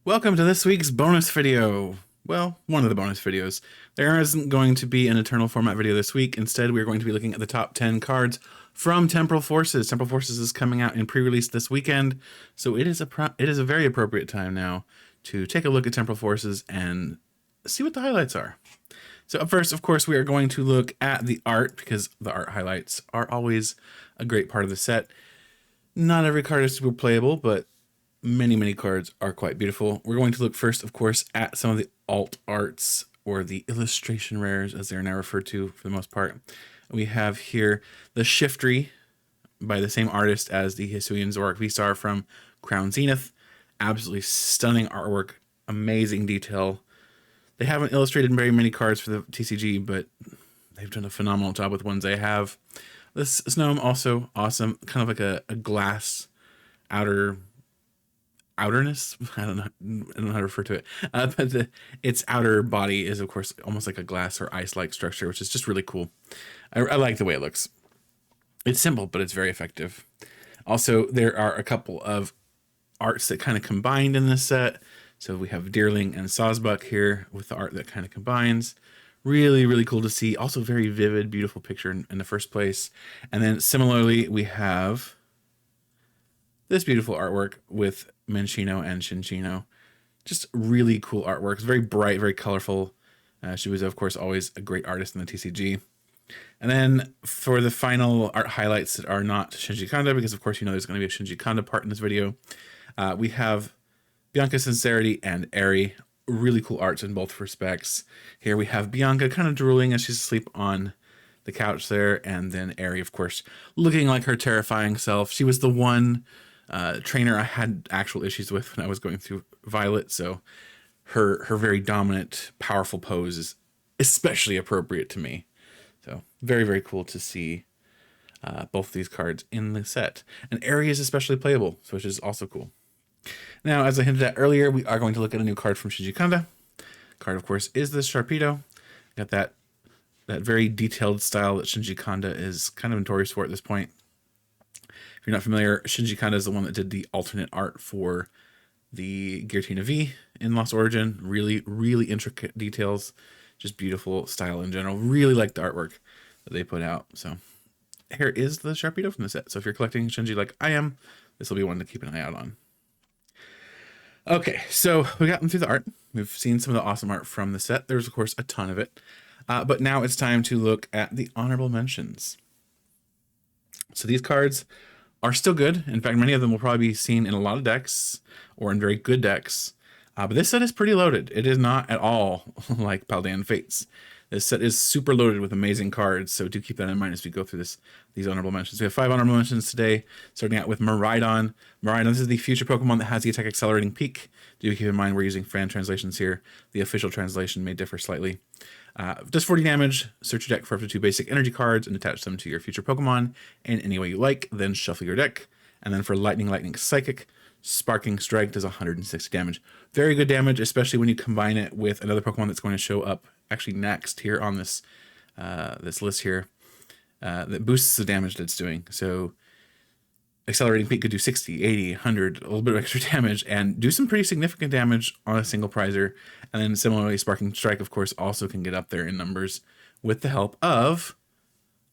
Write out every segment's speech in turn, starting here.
Welcome to this week's bonus video. Well, one of the bonus videos. There isn't going to be an eternal format video this week. Instead, we're going to be looking at the top 10 cards from Temporal Forces. Temporal Forces is coming out in pre-release this weekend, so it is a very appropriate time now to take a look at Temporal Forces and see what the highlights are. So up first, of course, we are going to look at the art, because the art highlights are always a great part of the set. Not every card is super playable, but many cards are quite beautiful. We're going to look first, of course, at some of the alt arts, or the illustration rares, as they are now referred to for the most part. We have here the Shiftry by the same artist as the Hisuian Zorak V-Star from Crown Zenith. Absolutely stunning artwork, amazing detail. They haven't illustrated very many cards for the TCG, but they've done a phenomenal job with ones they have. This Gnome also awesome, kind of like a glass outerness. I don't know how to refer to it, but its outer body is, of course, almost like a glass or ice-like structure, which is just really cool. I like the way it looks. It's simple, but it's very effective. Also, there are a couple of arts that kind of combined in this set. So we have Deerling and Sawsbuck here with the art that kind of combines. Really cool to see. Also very vivid, beautiful picture in the first place. And then similarly, we have this beautiful artwork with Menchino and Shinchino. Just really cool artwork. It's very bright, very colorful. She was, of course, always a great artist in the TCG. And then for the final art highlights that are not Shinji Kanda, because of course you know there's going to be a Shinji Kanda part in this video, we have Bianca Sincerity and Eri. Really cool arts in both respects. Here we have Bianca kind of drooling as she's asleep on the couch there, and then Eri, of course, looking like her terrifying self. She was the one trainer I had actual issues with when I was going through Violet, so her very dominant, powerful pose is especially appropriate to me. So very cool to see both these cards in the set. And Eri is especially playable, so which is also cool. Now, as I hinted at earlier, we are going to look at a new card from Shinji Kanda. Card, of course, is the Sharpedo. Got that very detailed style that Shinji Kanda is kind of notorious for at this point. If you're not familiar, Shinji Kanda is the one that did the alternate art for the Giratina V in Lost Origin. Really intricate details. Just beautiful style in general. Really like the artwork that they put out. So here is the Sharpedo from the set. So if you're collecting Shinji like I am, this will be one to keep an eye out on. Okay, so we gotten through the art. We've seen some of the awesome art from the set. There's, of course, a ton of it. But now it's time to look at the honorable mentions. So these cards are still good. In fact, many of them will probably be seen in a lot of decks or in very good decks. But this set is pretty loaded. It is not at all like Paldean Fates. This set is super loaded with amazing cards, so do keep that in mind as we go through these honorable mentions. We have 5 honorable mentions today, starting out with Miraidon. Miraidon, this is the future Pokemon that has the attack accelerating peak. Do keep in mind we're using fan translations here. The official translation may differ slightly. Does 40 damage, search your deck for up to 2 basic energy cards and attach them to your future Pokemon in any way you like, then shuffle your deck. And then for Lightning Psychic, Sparking Strike does 160 damage. Very good damage, especially when you combine it with another Pokemon that's going to show up actually next here on this this list here that boosts the damage that it's doing. So Accelerating Peak could do 60, 80, 100, a little bit of extra damage, and do some pretty significant damage on a single prizer. And then similarly, Sparking Strike, of course, also can get up there in numbers with the help of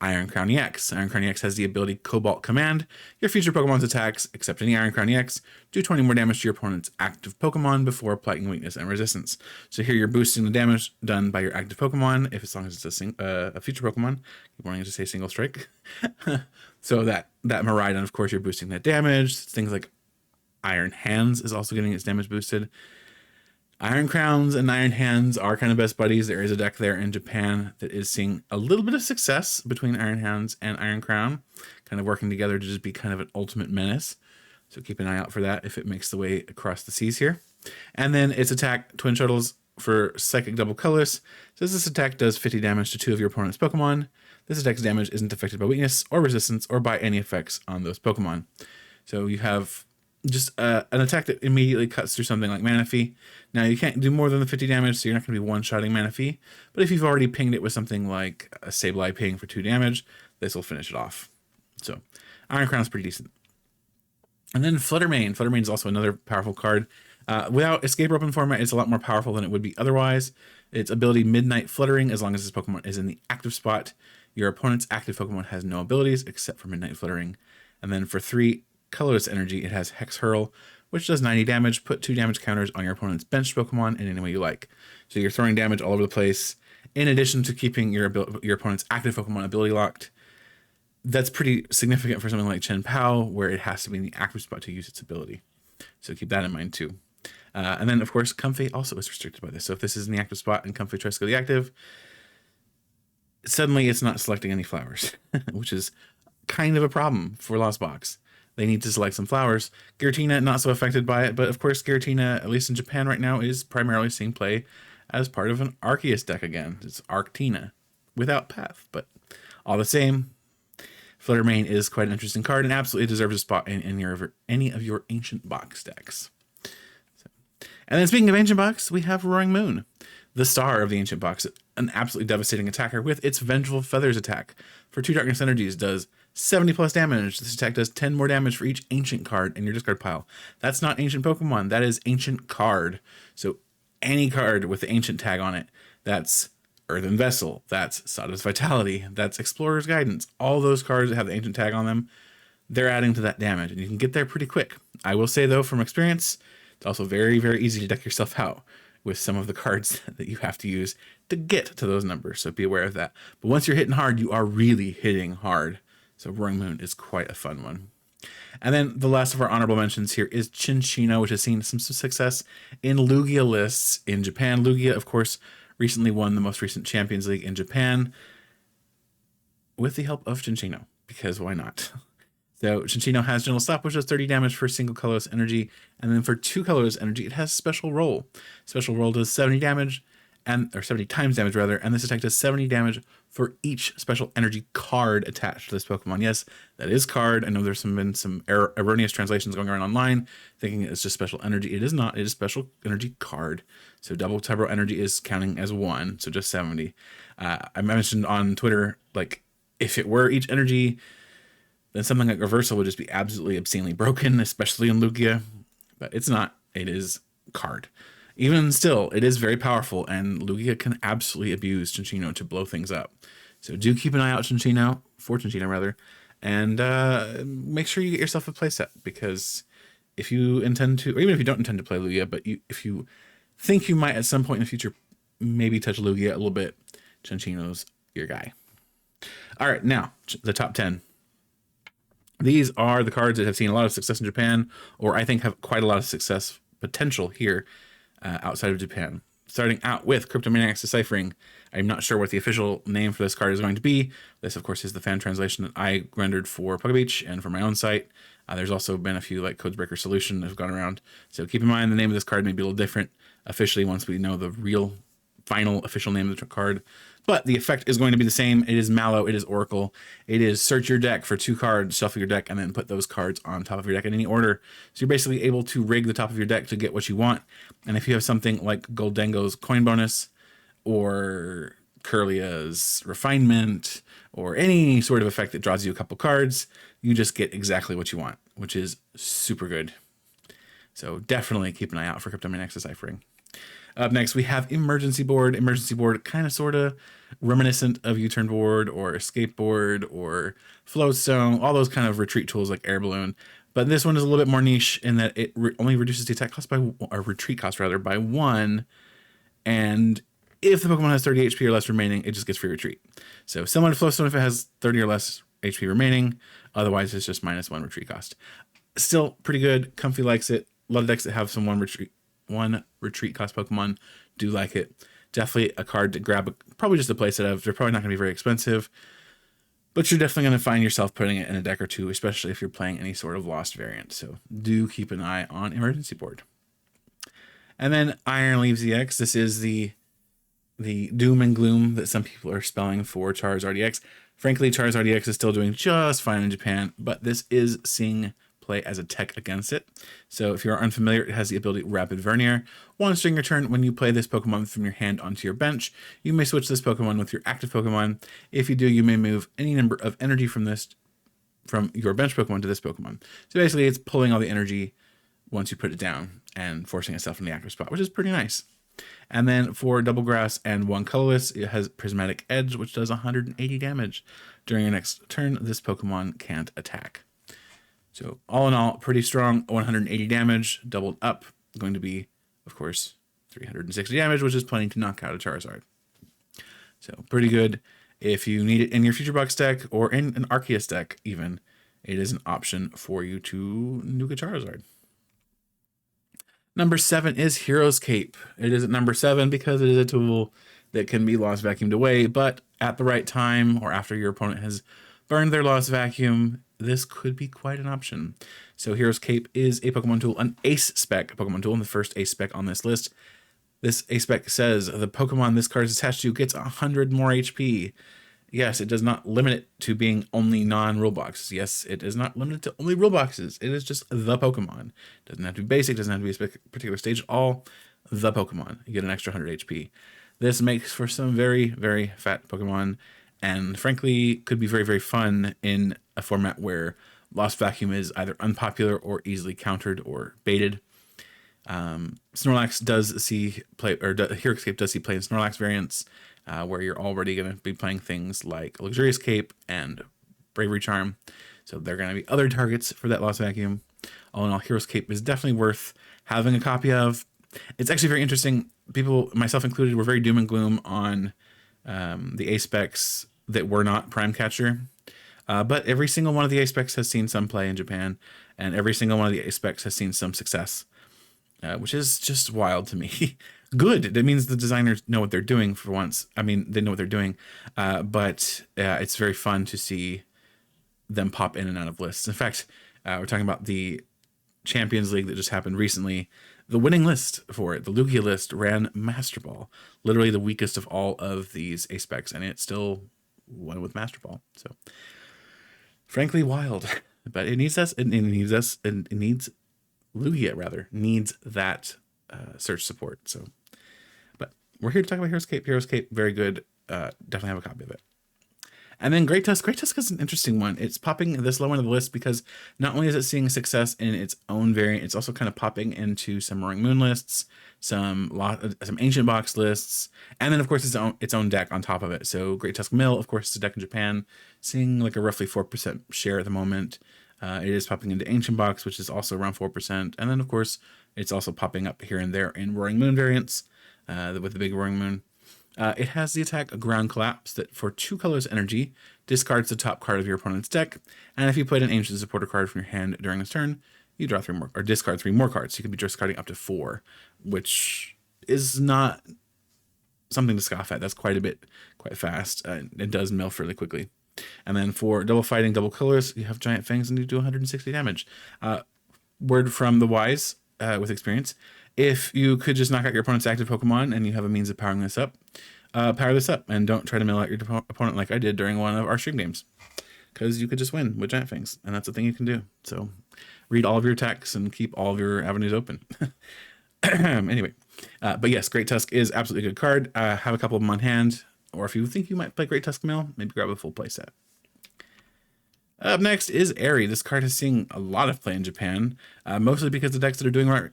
Iron Crown EX. Iron Crown EX has the ability Cobalt Command. Your future Pokemon's attacks, except any Iron Crown EX, do 20 more damage to your opponent's active Pokemon before applying weakness and resistance. So here you're boosting the damage done by your active Pokemon, if as long as it's a future Pokemon. Keep wanting to say single strike. So that Miraidon, of course, you're boosting that damage. Things like Iron Hands is also getting its damage boosted. Iron Crowns and Iron Hands are kind of best buddies. There is a deck there in Japan that is seeing a little bit of success between Iron Hands and Iron Crown, kind of working together to just be kind of an ultimate menace. So keep an eye out for that if it makes the way across the seas here. And then its attack, Twin Shuttles for Psychic Double Colorless, says this attack does 50 damage to 2 of your opponent's Pokemon. This attack's damage isn't affected by weakness or resistance or by any effects on those Pokemon. So you have just an attack that immediately cuts through something like Manaphy. Now, you can't do more than the 50 damage, so you're not going to be one-shotting Manaphy. But if you've already pinged it with something like a Sableye ping for 2 damage, this will finish it off. So, Iron Crown's pretty decent. And then Fluttermane. Fluttermane is also another powerful card. Without escape rope in format, it's a lot more powerful than it would be otherwise. Its ability Midnight Fluttering, as long as this Pokemon is in the active spot. Your opponent's active Pokemon has no abilities except for Midnight Fluttering. And then for 3 colorless energy, it has Hex Hurl, which does 90 damage. Put 2 damage counters on your opponent's benched Pokemon in any way you like. So you're throwing damage all over the place, in addition to keeping your opponent's active Pokemon ability locked. That's pretty significant for something like Chen Pao, where it has to be in the active spot to use its ability. So keep that in mind too. And then, of course, Comfey also is restricted by this. So if this is in the active spot and Comfey tries to go the active, suddenly it's not selecting any flowers, which is kind of a problem for Lost Box. They need to select some flowers. Giratina, not so affected by it, but of course Giratina, at least in Japan right now, is primarily seeing play as part of an Arceus deck again. It's Arctina, without Path, but all the same, Fluttermane is quite an interesting card and absolutely deserves a spot in any of your Ancient Box decks. And then speaking of Ancient Box, we have Roaring Moon, the star of the Ancient Box, an absolutely devastating attacker with its Vengeful Feathers attack. For 2 Darkness Energies, does 70 plus damage. This attack does 10 more damage for each Ancient card in your discard pile. That's not Ancient Pokemon, that is Ancient card. So any card with the Ancient tag on it, that's Earthen Vessel, that's Sawdust Vitality, that's Explorer's Guidance. All those cards that have the Ancient tag on them, they're adding to that damage, and you can get there pretty quick. I will say, though, from experience, it's also very, very easy to deck yourself out with some of the cards that you have to use to get to those numbers, so be aware of that. But once you're hitting hard, you are really hitting hard. So Roaring Moon is quite a fun one. And then the last of our honorable mentions here is Chinchino, which has seen some success in Lugia lists in Japan. Lugia, of course, recently won the most recent Champions League in Japan with the help of Chinchino, because why not? So Chinchino has Gentle Stop, which does 30 damage for single colorless energy, and then for 2 colorless energy, it has Special Roll. Special Roll does 70 damage, or 70 times damage rather, and this attack does 70 damage for each special energy card attached to this Pokemon. Yes, that is card. I know there's been some erroneous translations going around online, thinking it's just special energy. It is not. It is special energy card. So double Tyro energy is counting as 1, so just 70. I mentioned on Twitter, like, if it were each energy, then something like Reversal would just be absolutely obscenely broken, especially in Lugia. But it's not. It is card. Even still, it is very powerful, and Lugia can absolutely abuse Chinchino to blow things up. So do keep an eye out for Chinchino rather, and make sure you get yourself a playset, because if you intend to, or even if you don't intend to play Lugia, but if you think you might at some point in the future maybe touch Lugia a little bit, Chinchino's your guy. All right, now the top 10. These are the cards that have seen a lot of success in Japan, or I think have quite a lot of success potential here outside of Japan. Starting out with Cryptomaniac's Deciphering. I'm not sure what the official name for this card is going to be. This, of course, is the fan translation that I rendered for Pokebeach and for my own site. There's also been a few like Codebreaker Solution that have gone around. So keep in mind the name of this card may be a little different officially once we know the real final official name of the card. But the effect is going to be the same. It is Mallow, it is Oracle. It is search your deck for 2 cards, shuffle your deck, and then put those cards on top of your deck in any order. So you're basically able to rig the top of your deck to get what you want. And if you have something like Goldengo's Coin Bonus, or Kirlia's Refinement, or any sort of effect that draws you a couple cards, you just get exactly what you want, which is super good. So definitely keep an eye out for Cryptomaniac's Deciphering. Up next, we have Emergency Board. Emergency Board, kind of sort of reminiscent of U-Turn Board or Escape Board or Floatstone, all those kind of retreat tools like Air Balloon. But this one is a little bit more niche in that it only reduces the attack cost or retreat cost rather, by 1. And if the Pokemon has 30 HP or less remaining, it just gets free retreat. So similar to Floatstone if it has 30 or less HP remaining. Otherwise, it's just -1 retreat cost. Still pretty good. Comfey likes it. A lot of decks that have some one retreat cost Pokemon do like it. Definitely a card to grab, probably just a playset of. They're probably not going to be very expensive, but you're definitely going to find yourself putting it in a deck or two, especially if you're playing any sort of Lost variant. So do keep an eye on Emergency Board. And then Iron Leaves EX. This is the doom and gloom that some people are spelling for Charizard EX. Frankly, Charizard EX is still doing just fine in Japan, but this is seeing play as a tech against it. So if you're unfamiliar, it has the ability Rapid Vernier. Once during your turn, when you play this Pokemon from your hand onto your bench, you may switch this Pokemon with your active Pokemon. If you do, you may move any number of energy from your bench Pokemon to this Pokemon. So basically, it's pulling all the energy once you put it down and forcing itself in the active spot, which is pretty nice. And then for double grass and one colorless, it has Prismatic Edge, which does 180 damage. During your next turn, this Pokemon can't attack. So all in all, pretty strong. 180 damage, doubled up. Going to be, of course, 360 damage, which is plenty to knock out a Charizard. So pretty good. If you need it in your Future Box deck or in an Arceus deck even, it is an option for you to nuke a Charizard. Number 7 is Hero's Cape. It is at number 7 because it is a tool that can be lost vacuumed away, but at the right time or after your opponent has burned their lost vacuum, this could be quite an option. So Hero's Cape is a Pokemon tool, an Ace Spec Pokemon tool, and the first Ace Spec on this list. This Ace Spec says the Pokemon this card is attached to gets 100 more HP. Yes, it does not limit it to being only non-rule boxes. Yes, it is not limited to only rule boxes. It is just the Pokemon. It doesn't have to be basic, doesn't have to be a particular stage at all. The Pokemon. You get an extra 100 HP. This makes for some very, very fat Pokemon, and frankly, could be very, very fun in a format where Lost Vacuum is either unpopular or easily countered or baited. Snorlax does see play, or Hero's Cape does see play in Snorlax variants, where you're already going to be playing things like Luxurious Cape and Bravery Charm. So they're going to be other targets for that Lost Vacuum. All in all, Hero's Cape is definitely worth having a copy of. It's actually very interesting. People, myself included, were very doom and gloom on the Ace Specs that were not Prime Catcher. But every single one of the Ace Specs has seen some play in Japan, and every single one of the Ace Specs has seen some success, which is just wild to me. Good. That means the designers know what they're doing for once. I mean, they know what they're doing, but it's very fun to see them pop in and out of lists. In fact, we're talking about the Champions League that just happened recently. The winning list for it, the Lugia list, ran Master Ball, literally the weakest of all of these Ace Specs, and it still won with Master Ball. So, frankly, wild. But it needs us. It needs Lugia rather needs that search support. So, but we're here to talk about Hero's Cape. Hero's Cape, very good. Definitely have a copy of it. And then Great Tusk. Great Tusk is an interesting one. It's popping this low end of the list because not only is it seeing success in its own variant, it's also kind of popping into some Roaring Moon lists, some Ancient Box lists, and then of course its own deck on top of it. So Great Tusk Mill, of course, is a deck in Japan, seeing like a roughly 4% share at the moment. It is popping into Ancient Box, which is also around 4%, and then of course it's also popping up here and there in Roaring Moon variants with the big Roaring Moon. It has the attack Ground Collapse that for 2 colors energy discards the top card of your opponent's deck, and if you played an Ancient Supporter card from your hand during this turn, you draw 3 more or discard 3 more cards. You could be discarding up to 4, which is not something to scoff at. That's quite fast. It does mill fairly quickly. And then for double fighting, double colors, you have Giant Fangs and you do 160 damage. Word from the wise with experience. If you could just knock out your opponent's active Pokemon and you have a means of powering this up, power this up and don't try to mill out your opponent like I did during one of our stream games, because you could just win with Giant Fangs, and that's the thing you can do. So read all of your attacks and keep all of your avenues open. Anyway, but yes, Great Tusk is absolutely a good card. Have a couple of them on hand, or if you think you might play Great Tusk Mill, maybe grab a full play set. Up next is Airy. This card is seeing a lot of play in Japan, mostly because the decks that are doing right.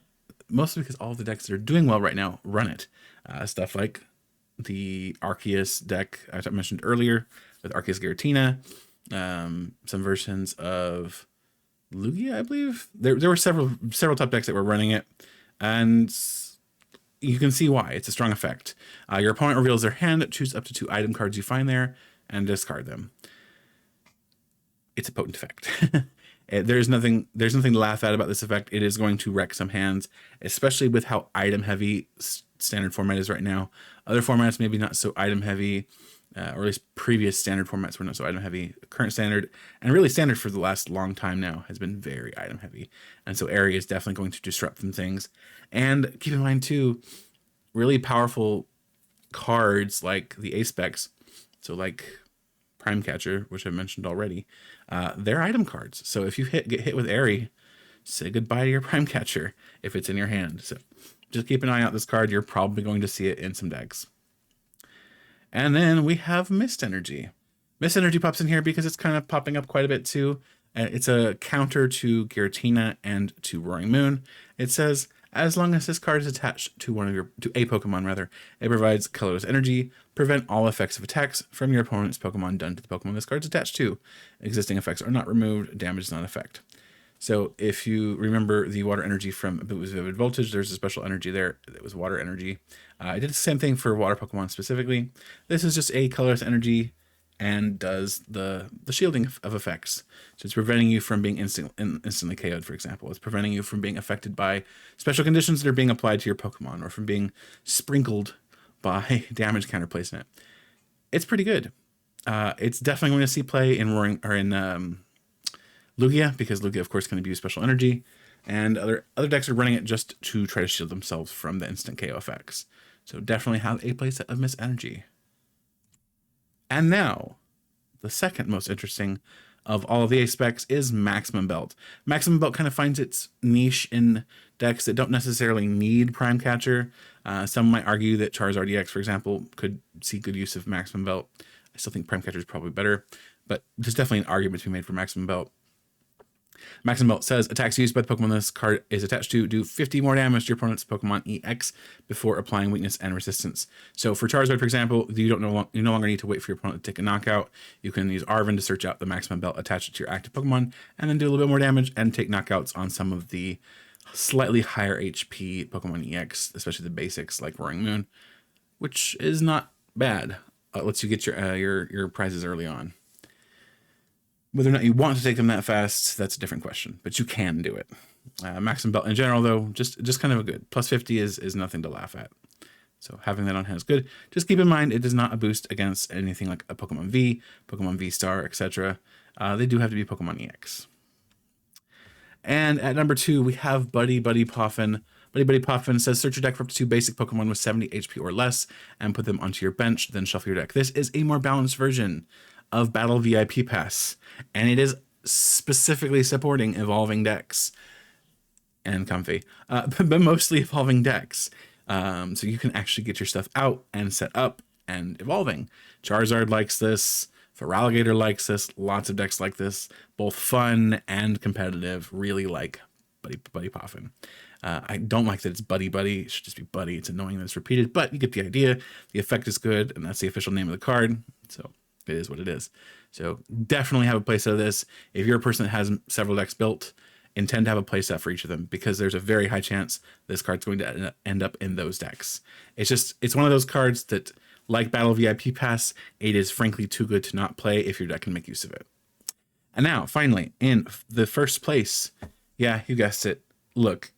Mostly because all of the decks that are doing well right now run it. Stuff like the Arceus deck I mentioned earlier with Arceus Giratina, some versions of Lugia, I believe. There were several top decks that were running it, and you can see why. It's a strong effect. Your opponent reveals their hand, choose up to 2 item cards you find there, and discard them. It's a potent effect. There's nothing to laugh at about this effect. It is going to wreck some hands, especially with how item heavy standard format is right now. Other formats maybe not so item heavy, or at least previous standard formats were not so item heavy. Current standard, and really standard for the last long time now, has been very item heavy. And so Airy is definitely going to disrupt some things. And keep in mind too, really powerful cards like the Ace Specs, so like Prime Catcher, which I mentioned already, they're item cards. So if you get hit with Airy, say goodbye to your Prime Catcher if it's in your hand. So just keep an eye out this card. You're probably going to see it in some decks. And then we have Mist Energy. Mist Energy pops in here because it's kind of popping up quite a bit too. It's a counter to Giratina and to Roaring Moon. It says, as long as this card is attached to a Pokemon rather, it provides colorless energy. Prevent all effects of attacks from your opponent's Pokemon done to the Pokemon this card is attached to. Existing effects are not removed. Damage is not affect. So if you remember the water energy from it was Vivid Voltage, there's a special energy there that was water energy. I did the same thing for water Pokemon specifically. This is just a colorless energy and does the shielding of effects. So it's preventing you from being instantly KO'd, for example. It's preventing you from being affected by special conditions that are being applied to your Pokemon or from being sprinkled by damage counter placement. It's pretty good. It's definitely going to see play in Lugia, because Lugia, of course, can abuse special energy, and other decks are running it just to try to shield themselves from the instant KO effects. So definitely have a playset of Miss Energy. And now, the second most interesting of all of the ace specs is Maximum Belt. Maximum Belt kind of finds its niche in decks that don't necessarily need Prime Catcher. Some might argue that Charizard EX, for example, could see good use of Maximum Belt. I still think Prime Catcher is probably better, but there's definitely an argument to be made for Maximum Belt. Maximum Belt says attacks used by the Pokemon this card is attached to do 50 more damage to your opponent's Pokemon EX before applying weakness and resistance. So for Charizard, for example, you no longer need to wait for your opponent to take a knockout. You can use Arven to search out the Maximum Belt, attach it to your active Pokemon, and then do a little bit more damage and take knockouts on some of the slightly higher HP Pokemon EX, especially the basics like Roaring Moon, which is not bad. It lets you get your prizes early on. Whether or not you want to take them that fast, that's a different question, but you can do it. Maximum Belt in general, though, just kind of a good. Plus 50 is nothing to laugh at. So having that on hand is good. Just keep in mind, it does not a boost against anything like a Pokemon V, Pokemon V Star, etc. They do have to be Pokemon EX. And at number 2, we have Buddy Buddy Poffin. Buddy Poffin says search your deck for up to 2 basic Pokemon with 70 HP or less and put them onto your bench, then shuffle your deck. This is a more balanced version of Battle VIP Pass, and it is specifically supporting evolving decks and comfy, but mostly evolving decks. So you can actually get your stuff out and set up and evolving. Charizard likes this. Feraligatr likes this. Lots of decks like this, both fun and competitive. Really like Buddy Poffin. I don't like that it's Buddy Buddy. It should just be Buddy. It's annoying that it's repeated, but you get the idea. The effect is good, and that's the official name of the card. So it is what it is. So definitely have a playset of this. If you're a person that has several decks built, intend to have a playset for each of them, because there's a very high chance this card's going to end up in those decks. It's one of those cards that, like Battle VIP Pass, it is frankly too good to not play if your deck can make use of it. And now, finally, in the first place, yeah, you guessed it. Look,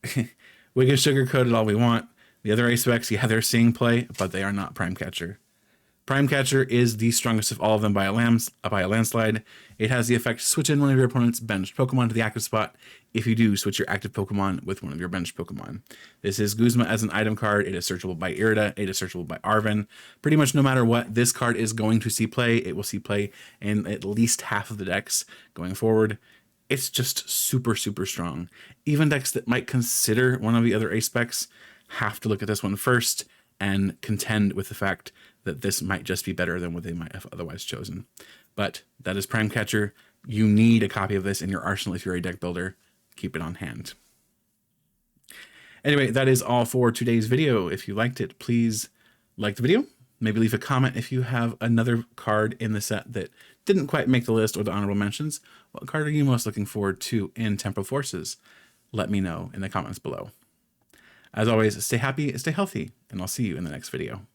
we can sugarcoat it all we want. The other ace specs, yeah, they're seeing play, but they are not Prime Catcher. Prime Catcher is the strongest of all of them by a landslide. It has the effect to switch in one of your opponent's benched Pokemon to the active spot. If you do, switch your active Pokemon with one of your benched Pokemon. This is Guzma as an item card. It is searchable by Irida. It is searchable by Arven. Pretty much no matter what, this card is going to see play. It will see play in at least half of the decks going forward. It's just super, super strong. Even decks that might consider one of the other ace specs have to look at this one first and contend with the fact that this might just be better than what they might have otherwise chosen. But that is Prime Catcher. You need a copy of this in your arsenal if you're a deck builder. Keep it on hand. Anyway, that is all for today's video. If you liked it, please like the video. Maybe leave a comment if you have another card in the set that didn't quite make the list or the honorable mentions. What card are you most looking forward to in Temporal Forces? Let me know in the comments below. As always, stay happy, stay healthy, and I'll see you in the next video.